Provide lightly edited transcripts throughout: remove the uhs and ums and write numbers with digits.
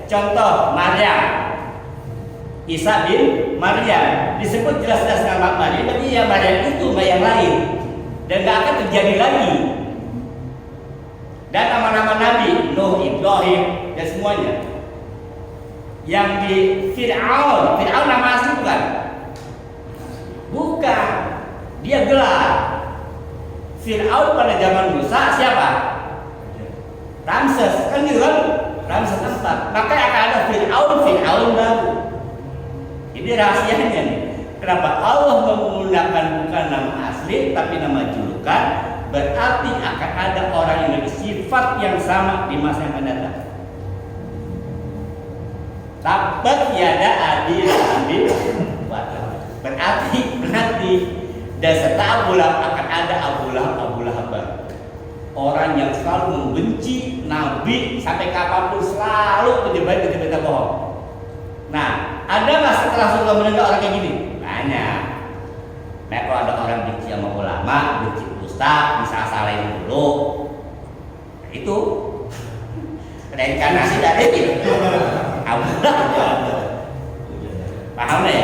Contoh Maryam, Isa bin Maryam disebut jelas-jelas nama Maryam, tapi ya Maryam itu nggak yang lain dan nggak akan terjadi lagi. Dan nama-nama Nabi Nuh, Ibrahim dan semuanya. Yang di Fir'aun nama asli bukan? Bukan, dia gelar. Fir'aun pada zaman Musa siapa? Ramses, kan gitu kan? Ramses IV. Maka akan ada Fir'aun baru. Ini rahasianya nih. Kenapa Allah menggunakan bukan nama asli tapi nama julukan? Berarti akan ada orang yang memiliki sifat yang sama di masa yang akan datang. Tabbat yada adi lahabin wa tab. Berarti dan serta Abu Lahab akan ada Abu Lahab baru. Orang yang selalu membenci Nabi sampai kapanpun selalu menyebar bohong. Nah, ada nggak setelah Rasulullah meninggal orang kayak gini? Banyak. Nah, kalau ada orang benci sama ulama, benci ustaz, bisa salahin dulu. Nah, itu reinkarnasi dari itu. Paham ya?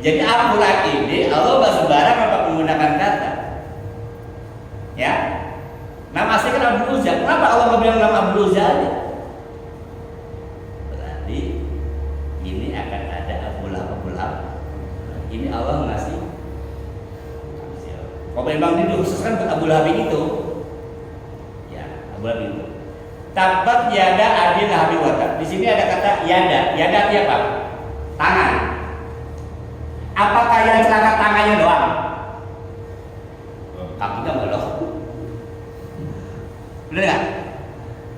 Jadi Abu Lahab ini Allah nggak sembarang apa menggunakan kata. Ya, nama asli kan Abu Uzza. Kenapa Allah nggak bilang nama Abu Uzza aja? Berarti ini akan ada Abu Lahab. Ini Allah ngasih. Kalau memang ini dikhususkan buat Abu Lahab itu, ya Abu Lahab itu. Tabbat yada adi lahabi wa tab. Di sini ada kata yada. Yada artinya apa? Tangan. Apakah yang celaka tangannya doang? Kakinya enggak loh. Benar nggak?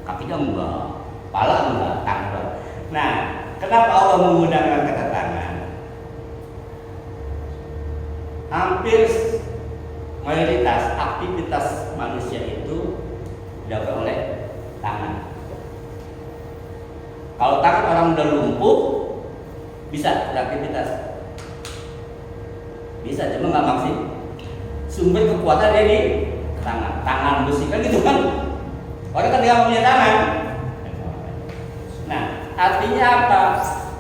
Kakinya enggak, kepala enggak, tangan doang. Nah, kenapa Allah menggunakan kata tangan? Hampir mayoritas aktivitas manusia itu dilakukan oleh tangan. Kalau tangan orang udah lumpuh, bisa beraktivitas. Bisa, cuma nggak maksimal. Sumber kekuatan dari tangan besi kan gitu kan? Orang kan nggak punya tangan. Nah, artinya apa?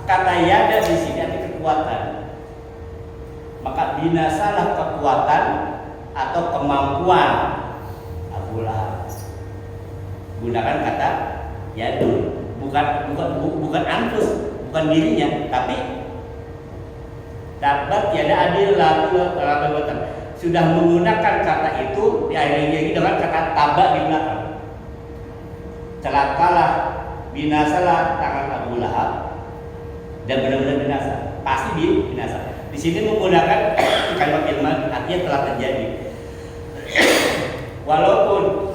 Kata yada di sini arti kekuatan. Maka binasalah kekuatan atau kemampuan Abu Lahab. Gunakan kata yadul, bukan anfus, bukan dirinya, tapi dapat yada adil lalu sudah menggunakan kata itu diakhiri dengan kata tabak di belakang. Celakalah, binasalah tangan Abu Lahab dan benar-benar binasa, pasti binasa. Di sini menggunakan kalimat ilman artinya telah terjadi. Walaupun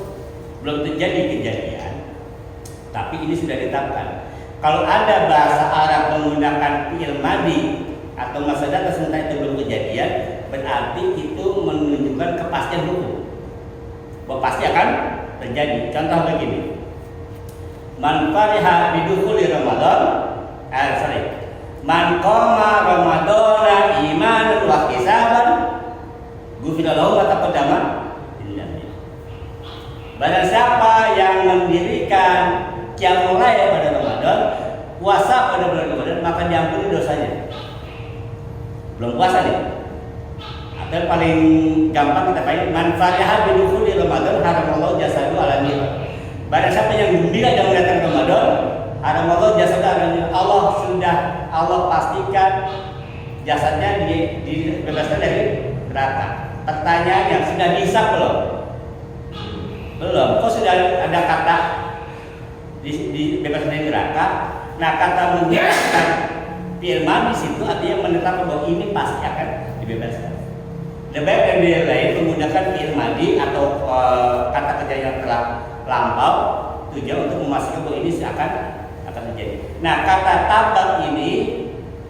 belum terjadi kejadian, tapi ini sudah ditetapkan. Kalau ada bahasa Arab menggunakan fi'il madi atau masa datang sementara itu belum kejadian, berarti itu menunjukkan kepastian hukum bahwa pasti akan terjadi. Contoh begini, man fariha bidukhuli Ramadan, man qama Ramadana imanan wa ihtisaban ghufira lahu ma taqaddama min dhanbi. Barang siapa yang mendirikan qiyamul lail pada Ramadan, puasa pada bulan Ramadan, maka diampuni dosanya. Belum puasa nih. Atau paling gampang kita pakai man fariha bidukhuli Ramadan haramallahu jasadu ala nar. Barang siapa yang gembira dengan datang Ramadan, haramallahu jasadu ala nar. Allah pastikan jasadnya dibebaskan dari neraka. Pertanyaan yang sudah dihisab belum? Belum. Kok sudah ada kata dibebaskan dari neraka? Nah, kata menggunakan firman di situ artinya menetapkan bahwa ini pasti akan dibebaskan. Lebih baik yang lain menggunakan firmadi atau kata kerja yang telah lampau tujuan untuk memastikan bahwa ini akan terjadi. Nah, kata tabak ini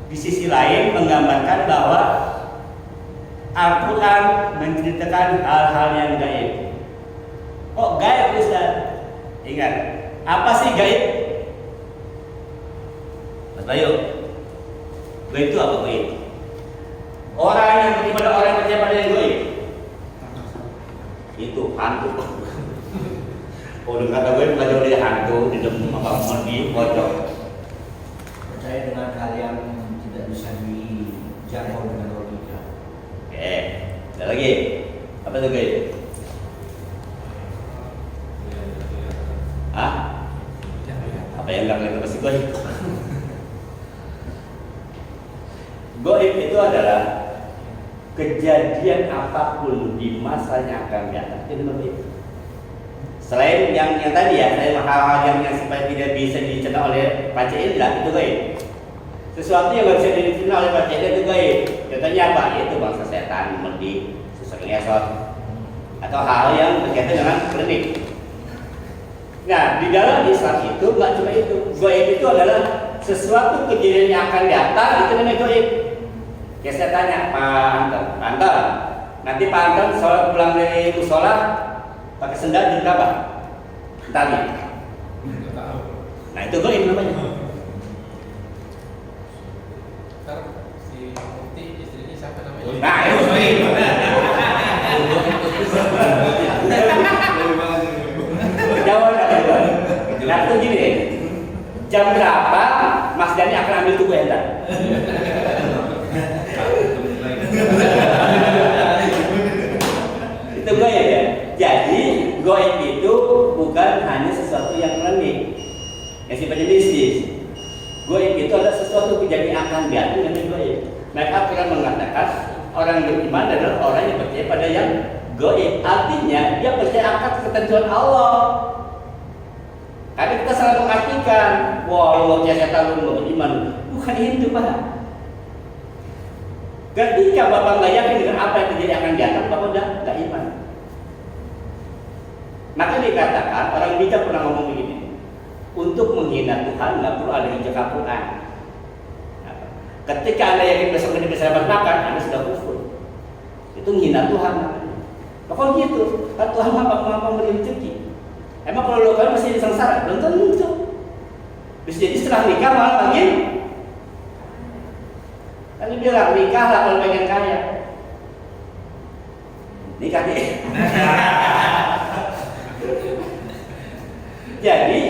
di sisi lain menggambarkan bahwa Al-Quran menceritakan hal-hal yang gaib. Kok gaib Ustaz? Ingat, apa sih gaib? Mas Bayu, gaib itu apa gaib? Orang yang beribadah, orang yang percaya pada yang gaib itu hantu. Oh, dengan kata gue bukan jauh dari hantu di dalam pergi pojok. Percaya dengan hal yang tidak bisa dijangkau dengan logika. Oke, ada lagi. Apa tuh guys? Hah? Apa yang nggak kelihatan pasti goib? Goib itu adalah kejadian apapun di masa yang akan datang itu goib. Selain yang tadi ya, selain hal-hal yang supaya tidak bisa dicerna oleh panca indera itu goib. Sesuatu yang nggak bisa dicerna oleh panca indera itu goib. Contohnya apa? Yaitu bangsa setan, merdi, susuk ngesot, atau hal yang berkaitan dengan klinik. Nah, di dalam Islam itu nggak cuma itu. Goib itu adalah sesuatu kejadian yang akan datang, itu namanya goib. Ya saya tanya Pak Anton, nanti Pak Anton sholat pulang dari musola pakai sendal jam berapa? Tadi. Nah itu goib namanya. Ntar si Mufti istrinya siapa namanya? Nah itu goib. Jawab nggak? Nah itu gini deh. Jam berapa Mas Dani akan ambil tubuh Enda? Itu goib ya. Jadi goib itu bukan hanya sesuatu yang klinik, yang sifatnya mistis. Goib itu adalah sesuatu kejadian akan datang dengan goib. Maka Al-Quran mengatakan orang yang beriman adalah orang yang percaya pada yang goib. Artinya dia percaya akan ketentuan Allah. Karena kita selalu mengartikan, wah Allah saya tahu lu beriman, bukan itu Pak. Ketika Bapak nggak yakin dengan apa yang terjadi akan datang, Bapak udah nggak iman. Maka dikatakan orang bijak pernah ngomong begini, untuk menghina Tuhan nggak perlu ada hijab Al-Quran. Ketika Anda yakin besok ini bisa dapat makan, Anda sudah kufur. Itu menghina Tuhan. Pokoknya gitu, kan Tuhan mampu memberi rezeki. Emang kalau lo kan masih sengsara, belum tentu. Bisa jadi setelah nikah malah makin. Kan dia bilang nikah lah kalau pengen kaya. Nikah deh. Jadi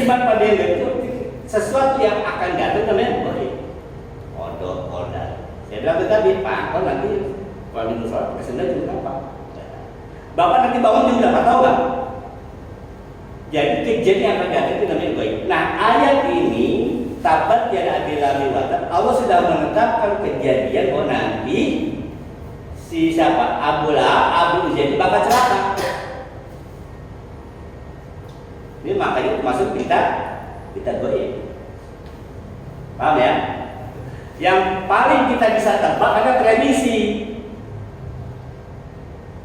iman pada yang itu sesuatu yang akan datang namanya goib. Odol, odal. Saya bilang tadi Pak, kau nanti kalau di musola pakai sendal jam berapa? Bapak nanti bangun jam berapa tahu nggak? Jadi kejadian yang akan datang itu namanya goib. Nah ayat ini tabat tiada adil watan. Allah sudah menetapkan kejadian bahwa nanti si siapa Abu Jahal bakal celaka. Ini makanya termasuk kita goib. Paham ya? Yang paling kita bisa tebak ada prediksi.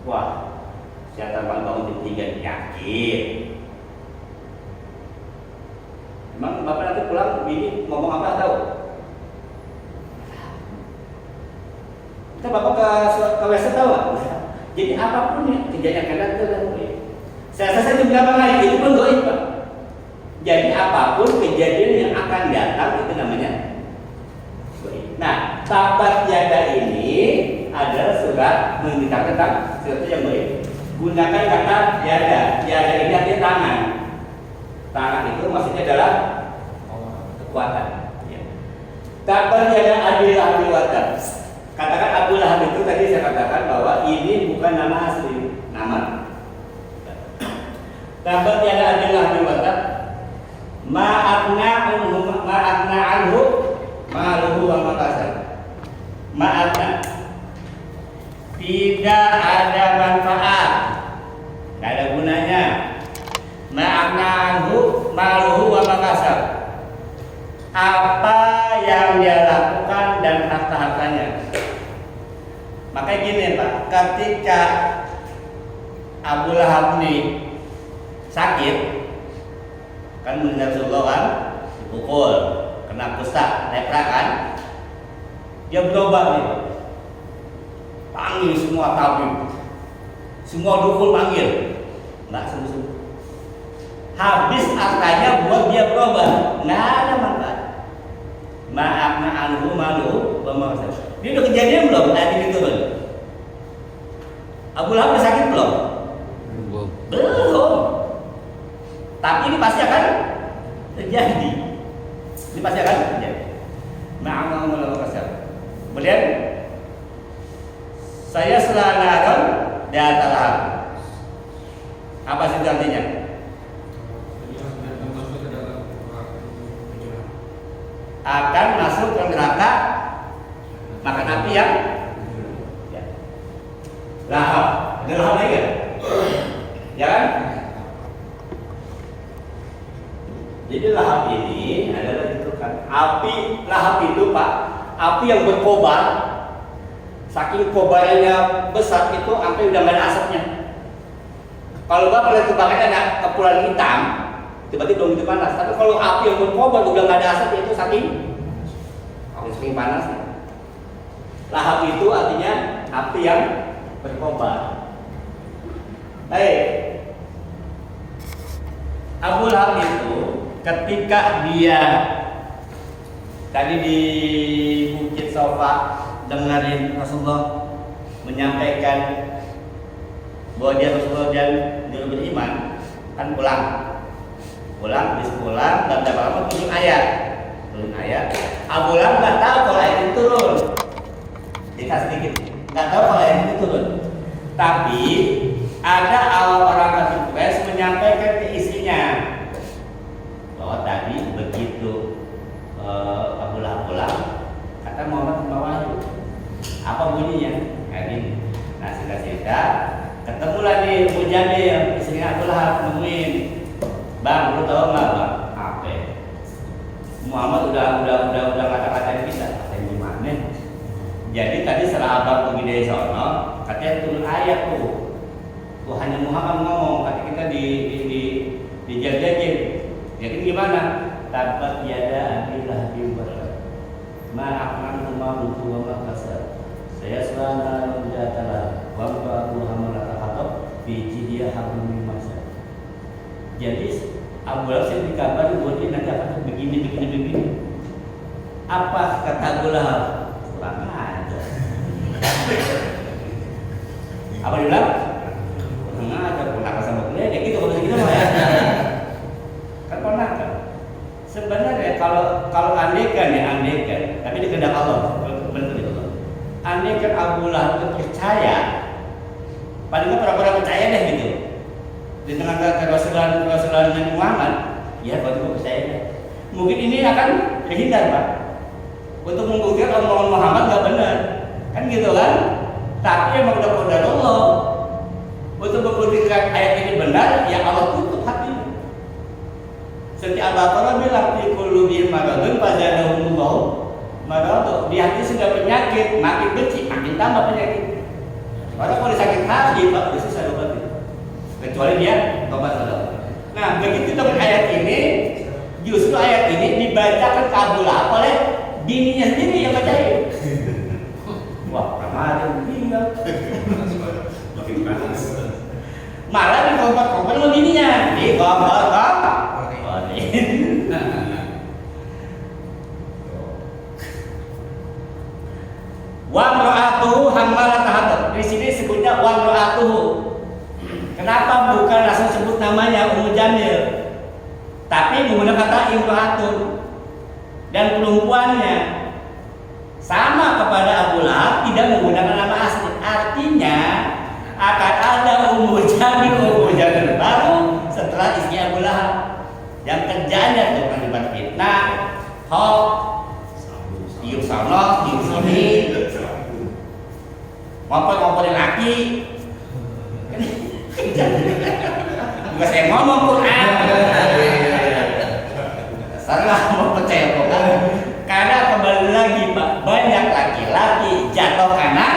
Wah, saya terbang bangun jam 3 yakin. Emang Bapak nanti pulang begini ngomong apa tahu? Kita Bapak ke WC tahu nggak? Jadi apapun yang kejadian akan datang itu goib. Saya rasa jam berapa lagi itu pun goib Pak. Jadi apapun kejadian yang akan datang itu namanya goib. Nah, tabat yada ini adalah surat menceritakan tentang sesuatu yang goib. Gunakan kata yada. Yada ini artinya tangan. Tangan itu maksudnya adalah kekuatan. Ya. Tabat yada adillah watan. Katakan Abu Lahab itu tadi saya katakan bahwa ini bukan nama asli, nama. Tabat yada adillah watan. Ma'akna anhu ma'aluhu wa makasar. Ma'akna tidak ada manfaat, tidak ada gunanya. Ma'akna anhu ma'aluhu wa makasar. Apa yang dia lakukan dan harta-hartanya. Makanya gini Pak, ketika Abu Lahab ini sakit, kan mendengar kan dipukul, kena kusta, lepra kan, dia berobat nih, panggil semua tabib, semua dukun panggil, nggak sembuh. Habis hartanya buat dia berobat, nggak ada manfaat. Ma'akna anhu malu pemaksa. Dia udah kejadian belum? Ayat ini turun. Abu Lahab sakit belum? Belum. presiden, saya selanaron data lahap. Apa sih itu artinya? Akan masuk ke neraka makan api yang ya. Lahap. Ada lahap lagi kan? Ya kan? Jadi lahap ini adalah itu kan api. Lahap itu Pak, api yang berkobar. Saking kobarannya besar itu sampai udah nggak ada asapnya. Kalau Bapak lihat kebakaran ada kepulan hitam, tiba-tiba belum itu panas. Tapi kalau api yang berkobar udah nggak ada asapnya itu saking panasnya. Lahap itu artinya api yang berkobar. Baik. Abu Lahab itu ketika dia tadi di Bukit Sofa dengerin Rasulullah menyampaikan bahwa dia Rasulullah dan dia beriman, kan pulang, habis pulang dan dapat apa turun ayat. Abu Lahab nggak tahu kalau ayat itu turun, dikasih sedikit, nggak tahu kalau ayat itu turun. Tapi ada orang kafir Quraisy menyampaikan ke istrinya bahwa tadi begitu Abu Lahab pulang, kata Muhammad membawahi. Apa bunyinya? Kayak gini. Nah, singkat-singkat ketemulah nih Abu Jamil, istrinya Abu Lahab nemuin. Bang, lu tahu nggak bang? Apa? Muhammad udah kata-katain kita. Katain gimana? Jadi tadi setelah abang pergi dari sono, katanya turun ayat tuh. Hanya Muhammad ngomong, kata kita dijajakin. Jadi gimana? Tabat yada Abi Lahab ma'akman umaruhu wa ma'kasar. Saya selana menjatalah wa ma'abu hamalat khatab fi jidiyah hablum min masad. Jadi Abu Lahab saya dikabari bahwa dia nanti akan begini. Apa kata Abu Lahab? Kurang ajar. Apa dia bilang? Kurang ajar, pernah sama geledek gitu kalau gitu mah ya. Kan pernah kan? Sebenarnya kalau andaikan, tapi di kehendak Allah, benar itu. Andaikan Abu Lahab itu percaya, paling nggak pura-pura percaya deh gitu. Di tengah kerasulan Muhammad, ya kalau itu percaya deh. Mungkin ini akan terhindar Pak. Untuk membuktikan omongan Muhammad nggak benar, kan gitu kan? Tapi emang udah kodar Allah. Untuk membuktikan ayat ini benar, ya Allah tutup hatinya. Seperti Al-Baqarah bilang di qulubihim maradun fazadahumullah marad. Di hati sudah penyakit, makin benci, makin tambah penyakit. Orang kalau sakit hati, Pak, itu susah obatin. Kecuali dia tobat Allah. Nah, begitu dengan ayat ini, justru ayat ini dibacakan ke Abu Lahab oleh bininya sendiri yang bacain. Wah, Ramadan tinggal. Makin panas. Malah di kompak-kompak lo bininya, di kompak-kompak. Wa mra'atuhu hammalat hatab. Di sini sebutnya wa mra'atuhu. Kenapa bukan langsung sebut namanya Ummu Jamil? Tapi menggunakan kata imra'atun. Dan perempuannya sama kepada Abu Lahab, tidak menggunakan nama asli. Artinya akan ada Ummu Jamil baru setelah istri Abu Lahab. Yang kerjanya tuh menyebar fitnah, hoax, tiup sono, tiup sini, ngompol-ngompolin laki. Enggak saya ngomong Quran. Salah mau percaya Quran. Karena kembali lagi Pak, banyak laki-laki jatuh karena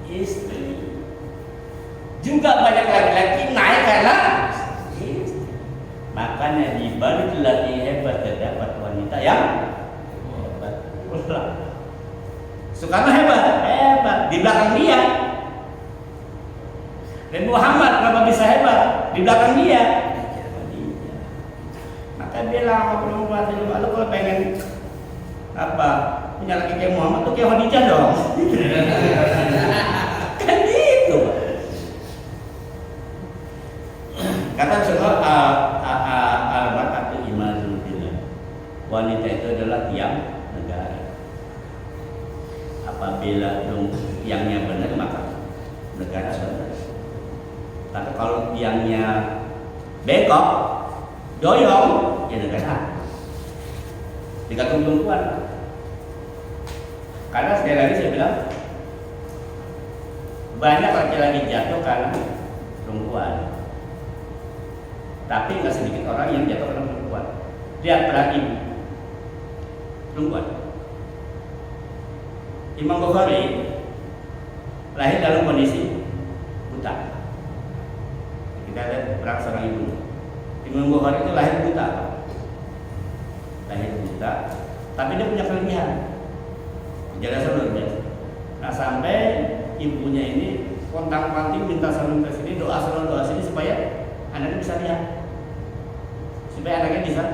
istri. Juga banyak laki-laki naik karena makanya di balik laki hebat terdapat wanita yang hebat pula. Soekarno hebat di belakang dia. Dan Muhammad kenapa bisa hebat di belakang dia? Maka bilang sama perempuan itu, kalau pengen apa punya laki kayak Muhammad tuh kayak Khadijah dong. Kan gitu. Kata Rasulullah al-mar'atu imanul billah. Wanita itu adalah tiang negara. Apabila tiangnya benar maka negara benar. Tapi kalau tiangnya bengkok, doyong, ya negara. Tergantung perempuan. Karena sekali lagi saya bilang banyak laki-laki jatuh karena perempuan. Tapi nggak sedikit orang yang jatuh karena perempuan. Lihat peran ibu, perempuan. Imam Bukhari lahir dalam kondisi buta. Kita lihat peran seorang ibu. Imam Bukhari itu lahir buta, tapi dia punya kelebihan, jaga luar biasa. Nah sampai ibunya ini kontang-panting minta salam ke sini, doa sini supaya anaknya bisa lihat, supaya anaknya bisa.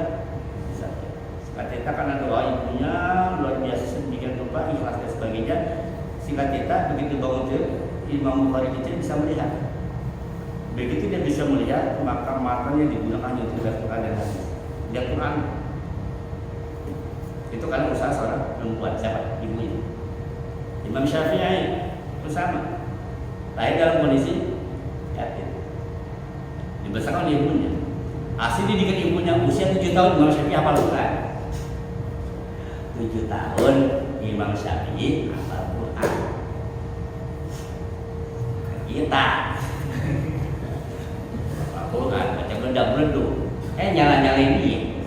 Kita karena doa ibunya luar biasa sedemikian rupa, ikhlas dan sebagainya, singkat cerita begitu bangun tidur Imam Bukhari kecil bisa melihat. Begitu dia bisa melihat, maka matanya digunakan untuk baca Quran dan hadis. Dia Quran. Itu karena usaha seorang perempuan. Siapa? Ibunya. Imam Syafi'i bersama lahir dalam kondisi yatim, dibesarkan oleh ibunya. Asli didikan ibunya usia 7 tahun Imam Syafi'i hafal Quran. 7 tahun Imam Syafi'i hafal Quran. Kita Quran baca meledak-meleduk, nyala-nyalain dia.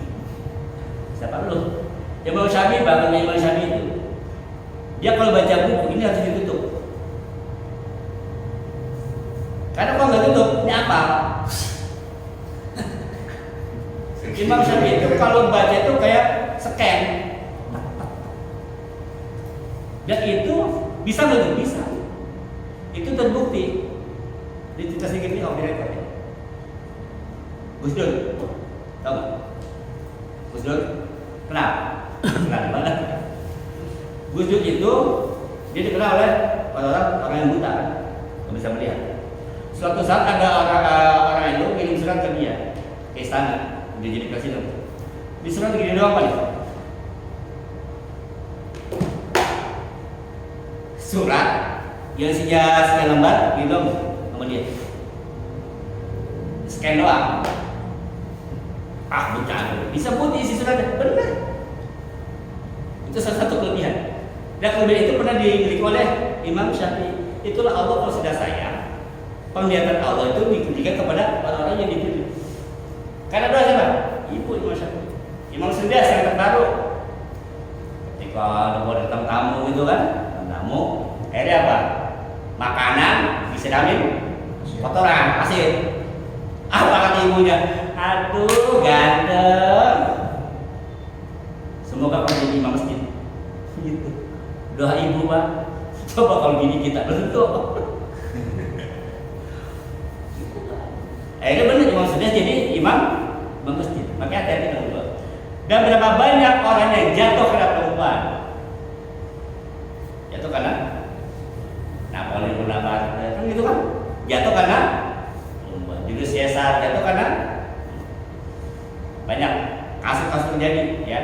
Siapa lu? Imam Syafi'i, bapaknya Imam Syafi'i itu, dia kalau baca buku ini harus ditutup. Karena kalau nggak tutup, ini apa? Imam Syafi'i itu kalau baca itu kayak scan. Dan itu bisa nggak? Bisa. Itu terbukti. Di cerita sedikit ini om direktur ya. Gus Dur, tahu nggak? Gus Dur, kenal mana? Gus Dur itu dia dikenal oleh orang yang buta, nggak bisa melihat. Suatu saat ada orang itu kirim surat ke dia, ke istana, dia jadi presiden. Di surat begini doang pak. Surat yang isinya sekian lembar, gitu sama dia. Scan doang. Bercanda. Bisa putih isi suratnya, benar. Itu salah satu kelebihan. Dan kelebihan itu pernah dimiliki oleh Imam Syafi'i. Itulah Allah kalau sudah sayang, penglihatan Allah itu diberikan kepada orang-orang yang dipilih. Karena doa siapa? Ibu Imam Syafi'i. Imam sendiri yang terbaru. Ketika ada datang tamu itu kan, tamu, akhirnya apa? Makanan disiramin kotoran, pasir. Apa kata ibunya? Aduh ganteng, semoga kau jadi imam masjid. Gitu. Doa ibu pak. Coba kalau gini kita bentuk. Akhirnya benar imam sudah jadi imam masjid. Makanya hati-hati dengan doa. Dan berapa banyak orang yang jatuh karena perempuan? Jatuh karena Napoleon Bonaparte, kan gitu kan? Jatuh karena perempuan. Julius Caesar jatuh karena banyak kasus-kasus terjadi, ya.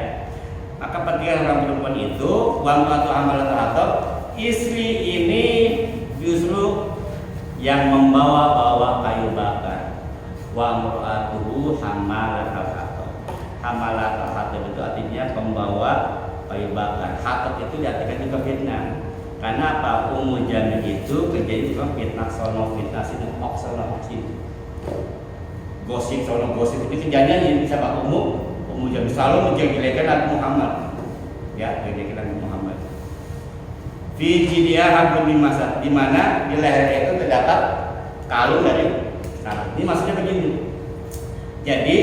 Maka pentingnya orang perempuan itu, wanita atau amalan atau istri ini justru yang membawa kayu bakar. Wa muratuhu hamalat al-hatab. Hamalat al-hatab itu artinya pembawa kayu bakar. Hatab itu diartikan juga fitnah. Karena apa? Ummu Jamil itu kerjanya juga fitnah sono, fitnah sini, sono sini. Gosip sono gosip ini kerjanya yang bisa Pak Ummu Jamil selalu menjelek-jelekan Nabi Muhammad. Ya, menjelek Nabi Muhammad. Fi jidiyah hablum min masad, di mana di lehernya itu terdapat kalung dari salam. Ini maksudnya begini. Jadi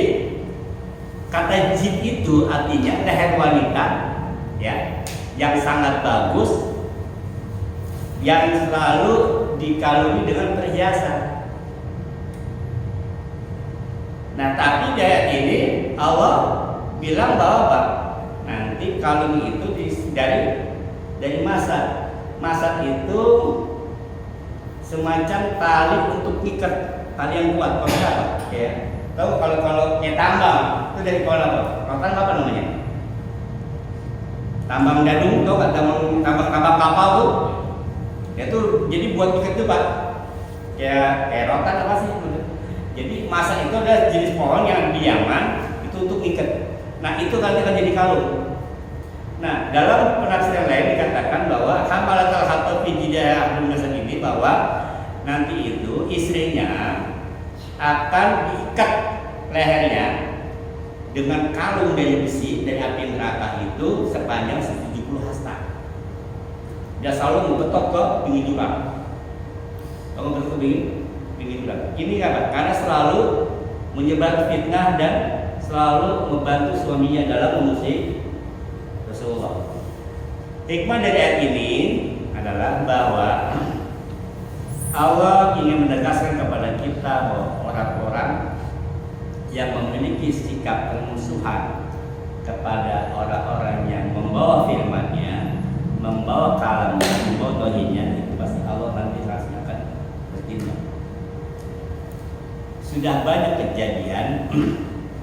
kata jid itu artinya leher wanita, ya, yang sangat bagus, yang selalu dikalungi dengan perhiasan. Nah, tapi di ayat ini Allah bilang bahwa apa? Nanti kalung itu dari masad. Masad itu semacam tali untuk ikat, tali yang kuat. Kalau apa? Ya. Tahu kalau kayak tambang itu dari kolam apa? Rotan apa namanya? tambang dadung tuh kan, tambang kapal tuh. Ya tuh jadi buat ikat tuh Pak. Kayak rotan apa sih? Jadi masa itu adalah jenis pohon yang di Yaman itu untuk ikat. Nah itu nanti akan jadi kalung. Nah dalam penafsiran lain dikatakan bahwa hamalatul hatta fi jidah Abdul ini bahwa nanti itu istrinya akan diikat lehernya dengan kalung dari besi dari api neraka itu sepanjang 70 hasta. Dia selalu membetok ke pinggir jurang. Kalau betul pinggir jurang. Ini apa? Karena selalu menyebar fitnah dan selalu membantu suaminya dalam mengusir Rasulullah. Hikmah dari ayat ini adalah bahwa Allah ingin menegaskan kepada kita bahwa orang-orang yang memiliki sikap permusuhan kepada orang-orang yang membawa firman-Nya, membawa kalamnya, membawa dohinya, itu pasti Allah nanti akan bertindak. Sudah banyak kejadian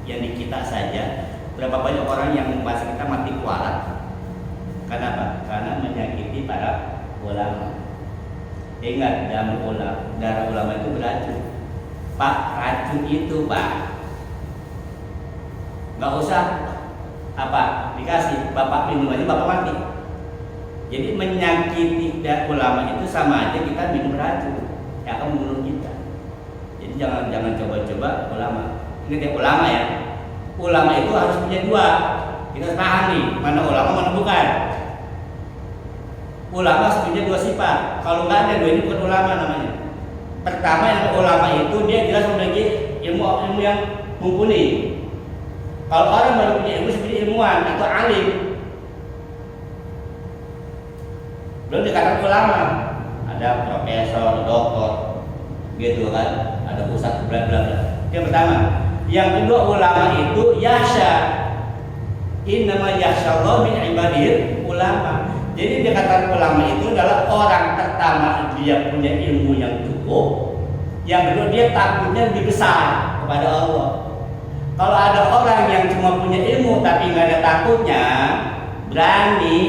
yang di kita saja, berapa banyak orang yang membahas kita mati kualat. Kenapa? Karena menyakiti para ulama. Ingat, darah ulama itu beracun. Pak, racun itu Pak, nggak usah apa dikasih, bapak minum aja bapak mati. Jadi menyakiti ulama itu sama aja kita minum racun yang akan membunuh kita. Jadi jangan coba-coba ulama. Ini dia ulama ya. Ulama itu harus punya dua. Kita tahan nih, mana ulama mana bukan. Ulama harus punya dua sifat. Kalau nggak ada dua ini bukan ulama namanya. Pertama yang ulama itu dia jelas memiliki ilmu yang mumpuni. Kalau orang baru punya ilmu seperti ilmuwan atau alim, belum dikatakan ulama. Ada profesor, doktor, gitu kan. Ada ustadz bla bla bla. Yang pertama. Yang kedua ulama itu yahsya. Innama yahsyallahu min ibadihil ulama. Jadi dikatakan ulama itu adalah orang pertama dia punya ilmu yang cukup. Yang kedua dia takutnya lebih besar kepada Allah. Kalau ada orang yang cuma punya ilmu tapi nggak ada takutnya, berani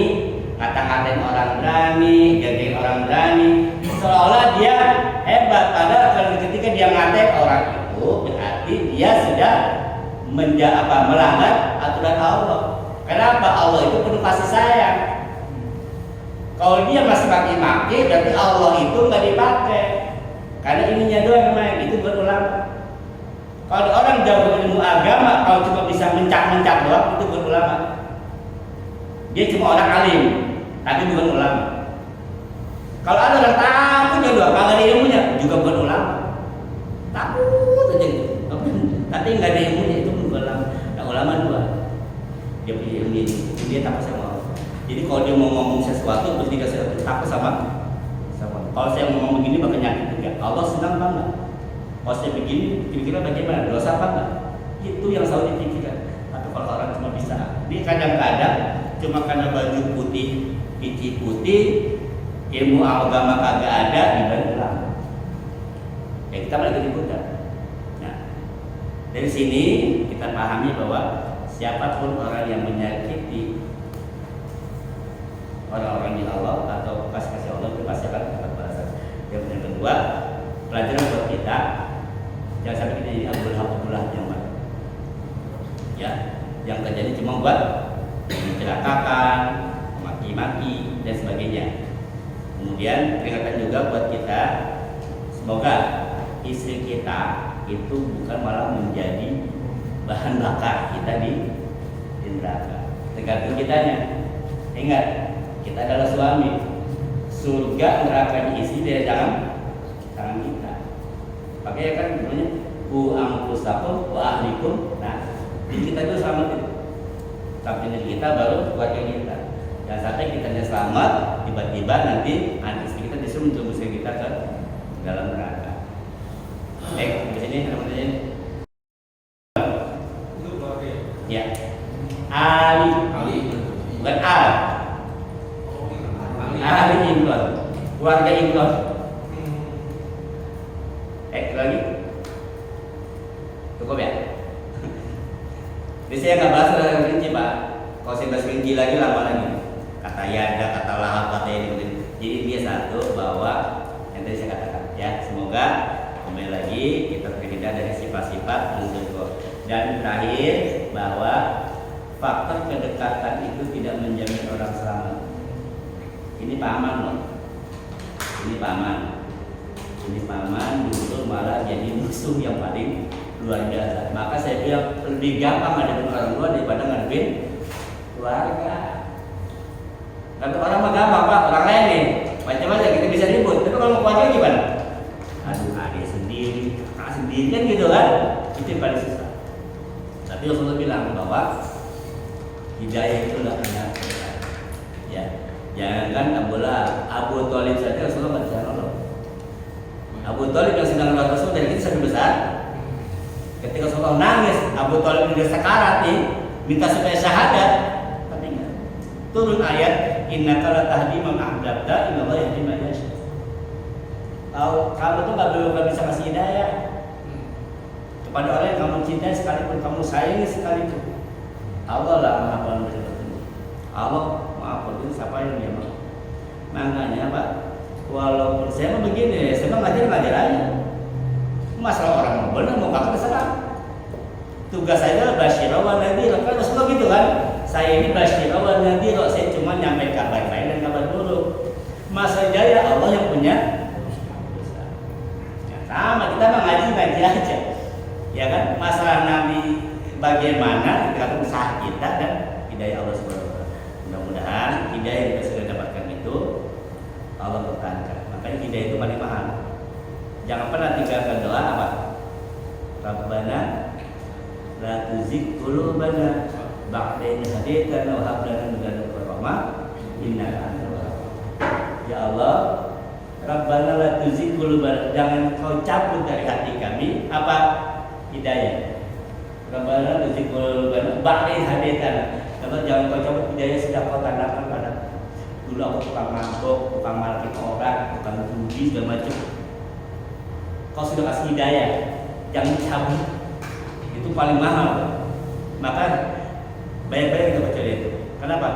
ngata-ngatain orang berani, jagain orang berani, seolah-olah dia hebat. Padahal ketika dia ngatain orang itu berarti dia sudah melanggar aturan Allah. Kenapa? Allah itu penuh kasih sayang. Kalau dia masih maki-maki, berarti Allah itu nggak dipakai. Karena ininya doang yang main, itu bukan ulama. Kalau orang jauh ilmu agama, kalau cuma bisa mencak-mencak doang, itu bukan ulama. Dia cuma orang alim, tapi bukan ulama. Kalau ada orang takut ya doang, kalau ada ilmunya juga bukan ulama. Takut aja gitu. Tapi nggak ada ilmunya itu bukan ulama. Nah, ulama dua, dia punya ilmu itu, dia takut sama Allah. Jadi kalau dia mau ngomong sesuatu, terus tidak takut sama. Kalau saya ngomong begini bakal nyakit juga. Allah senang apa enggak? Kalau saya begini, kira-kira bagaimana? Dosa apa enggak? Itu yang selalu dipikirkan. Tapi kalau orang cuma bisa, ini kadang-kadang cuma karena baju putih, pici putih, ilmu agama kagak ada, ibadah ulama. Ya kita malah ikut-ikutan. Nah, dari sini kita pahami bahwa siapapun orang yang menyakiti orang-orang di Allah atau kasih Allah itu pasti akan dapat balasan. Yang kedua, pelajaran buat kita, jangan sampai kita jadi Abdullah yang mana. Ya, yang terjadi cuma buat mencelakakan, maki-maki dan sebagainya. Kemudian peringatan juga buat kita, semoga istri kita itu bukan malah menjadi bahan bakar kita di neraka. Tergantung kitanya. Ingat, kita adalah suami. Surga nerakanya istri dari tangan kita. Makanya kan namanya ku anfusakum wa ahlikum. Nah, jadi kita itu selamat itu. Sampai kita baru keluarga kita. Jangan sampai kita selamat, tiba-tiba nanti istri kita disuruh menjerumuskan kita ke dalam neraka. Di sini teman-teman. Ya. Ali. Bukan Al. Ahli Imran, keluarga Imran. Lagi, cukup ya. Jadi saya nggak bahas rinci Pak. Kalau saya bahas rinci lagi lama lagi. satu bahwa yang tadi saya katakan ya, semoga kembali lagi kita terhindar dari sifat-sifat unsur. Dan terakhir bahwa faktor kedekatan itu tidak menjamin orang selamat. Ini paman loh. Ini paman justru malah jadi musuh yang paling luar biasa. Maka saya bilang lebih gampang ngadepin orang tua daripada ngadepin keluarga. Kalau orang mah gampang Pak, orang lain nih macam-macam kita bisa ribut. Tapi kalau keluarga gimana? Aduh, adik sendiri, kakak sendiri kan gitu kan? Itu yang paling susah. Tapi Rasulullah bilang bahwa hidayah itu nggak pernah selesai. Ya, jangankan Abu Thalib saja Rasulullah nggak bisa nolong. Abu Thalib yang sedang merawat Rasul dari kita sampai besar. Ketika Rasulullah nangis, Abu Thalib udah sekarat nih, minta supaya syahadat, tapi enggak. Turun ayat, innaka la tahdi man ahbabta, innallaha yahdi man yasha. Kamu tuh nggak bisa kasih hidayah kepada orang yang kamu cintai sekalipun, kamu sayangi sekalipun. Allah lah Maha Pemberi petunjuk. Allah Maha Pemberi siapa yang dia mau. Makanya Pak, walaupun saya mau begini, saya mau ngajar aja. Masalah orang mau benar mau kagak terserah. Tugas saya adalah basyirah wa nadhirah. Kan Rasulullah gitu kan. Saya ini basyirah wa nadhirah. Saya cuma nyampe kabar baik dan kabar buruk. Masa jaya Allah yang punya. Ya, sama kita mah ngaji aja. Ya kan? Masalah Nabi bagaimana kita usaha kita dan hidayah Allah Subhanahu wa taala. Mudah-mudahan hidayah yang kita sudah dapatkan itu Allah pertahankan. Makanya hidayah itu paling mahal. Jangan pernah tinggalkan doa apa? Rabbana la tuzigh qulubana ba'da idh hadaytana wa hab lana min ladunka rahmah innaka antal wahhab. Ya Allah, Rabbana la tuzigh qulubana, jangan kau cabut dari hati kami apa? Hidayah. Rabbana la tuzigh qulubana ba'da idh hadaytana. Jangan kau cabut hidayah sudah kau tandakan pada. Dulu aku tukang mabuk, tukang market orang, tukang judi segala macam. Kau sudah kasih hidayah, jangan cabut. Itu paling mahal. Maka banyak-banyak kita baca itu. Kenapa?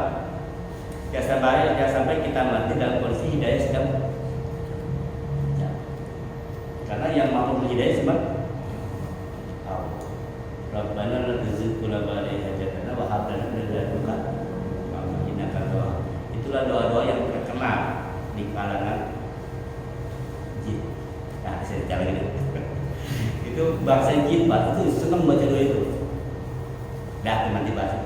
Jangan sampai kita mati dalam kondisi hidayah sedang. Karena yang mampu hidayah cuma Allah. Rabbana la tuzigh qulubana ba'da idh hadaytana wa hab lana min ladunka rahmah innaka antal wahhab. Itulah doa-doa yang terkenal di kalangan jin. Nah, saya cara gitu. Itu bangsa jin Pak, itu senang baca doa itu. Dah nanti bahas.